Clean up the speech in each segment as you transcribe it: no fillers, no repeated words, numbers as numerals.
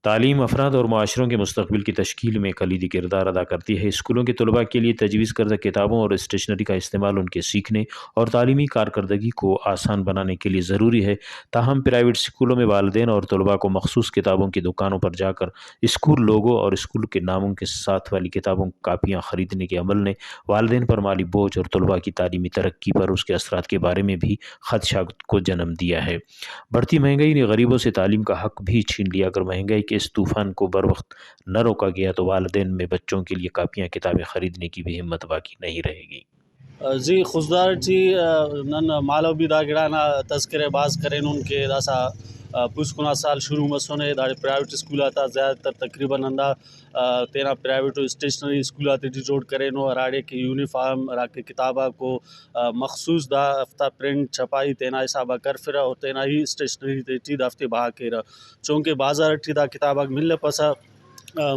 تعلیم افراد اور معاشروں کے مستقبل کی تشکیل میں کلیدی کردار ادا کرتی ہے۔ اسکولوں کے طلباء کے لیے تجویز کردہ کتابوں اور اسٹیشنری کا استعمال ان کے سیکھنے اور تعلیمی کارکردگی کو آسان بنانے کے لیے ضروری ہے۔ تاہم پرائیویٹ اسکولوں میں والدین اور طلباء کو مخصوص کتابوں کی دکانوں پر جا کر اسکول لوگو اور اسکول کے ناموں کے ساتھ والی کتابوں کاپیاں خریدنے کے عمل نے والدین پر مالی بوجھ اور طلباء کی تعلیمی ترقی پر اس کے اثرات کے بارے میں بھی خدشات کو جنم دیا ہے۔ بڑھتی مہنگائی نے غریبوں سے تعلیم کا حق بھی چھین لیا۔ اگر مہنگائی کے اس طوفان کو بروقت نہ روکا گیا تو والدین میں بچوں کے لیے کاپیاں کتابیں خریدنے کی بھی ہمت باقی نہیں رہے گی۔ جی خضدار جی نن مالو بھی دا گڑانا تذکرے باز کریں ان کے داسا پوسکنا سال شروع مسونے داڑے پرائیویٹ اسکول آتا زیادہ تر تقریباً اندہ تینا پرائیویٹ اسٹیشنری اسکول آتے ٹی جوڑ کریں نو اراڑے کے یونیفارم را کے کتابہ کو مخصوص دا ہفتہ پرنٹ چھپائی تینا حسابہ کر فرا اور تینا ہی اسٹیشنری ٹی دافتے بہا کیرا چونکہ بازار ٹی دا کتابہ مل پسا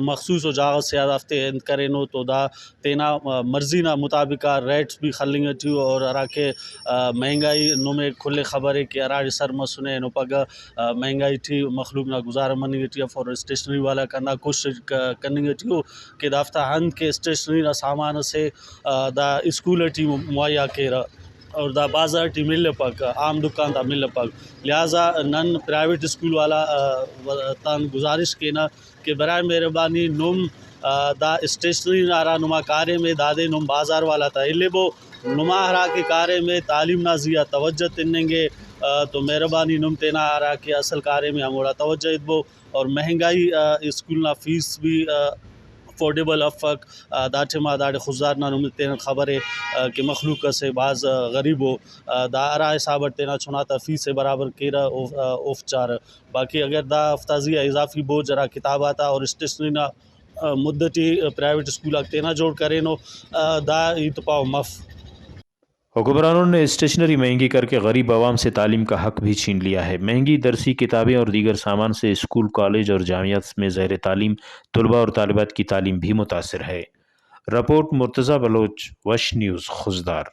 مخصوص و جاغ سے ہفتے انت کرینو تو دا تینا مرضی نا مطابقہ ریٹس بھی خلنگ ٹیو اور ہرا کے مہنگائی نو میں کھلے خبر ہے کہ ہراڑے سر مسنے نو پگہ مہنگائی ٹی مخلوق نا گزارہ مننگ ٹی فور اسٹیشنری والا کرنا کوشش کرنگ ٹیو کہ دافتا ہند کے اسٹیشنری نا سامان سے دا اسکول ٹی مہیا کیرا اور دا بازار ٹی مل پک عام دکان تا مل پک لہٰذا نن پرائیویٹ اسکول والا تان گزارش کینا کہ برائے مہربانی نم دا اسٹیشنری نارا نما کارے میں دادے نم بازار والا تا اللے بو نما ہرا کے کارے میں تعلیم نا زیا توجہ تننگے تو مہربانی نم تینا ہرا کے اصل کارے میں ہموڑا توجہ ادبو اور مہنگائی اسکول نا فیس بھی افورڈیبل افک داٹھما داڑے خزار نا نم تینا خبر ہے کہ مخلوق سے بعض غریبو دا ارا حساب تینا چناتا فیس برابر کیرا اوف چار باقی اگر دا افتازی اضافی بوجھ را کتاباتا اور اسٹیشنری نا مدتی پرائیویٹ اسکول تینا جوڑ کرینو دا ہیت پاو مف۔ حکمرانوں نے اسٹیشنری مہنگی کر کے غریب عوام سے تعلیم کا حق بھی چھین لیا ہے۔ مہنگی درسی کتابیں اور دیگر سامان سے اسکول، کالج اور جامعات میں زیر تعلیم طلباء اور طالبات کی تعلیم بھی متاثر ہے۔ رپورٹ مرتضی بلوچ، وش نیوز، خضدار۔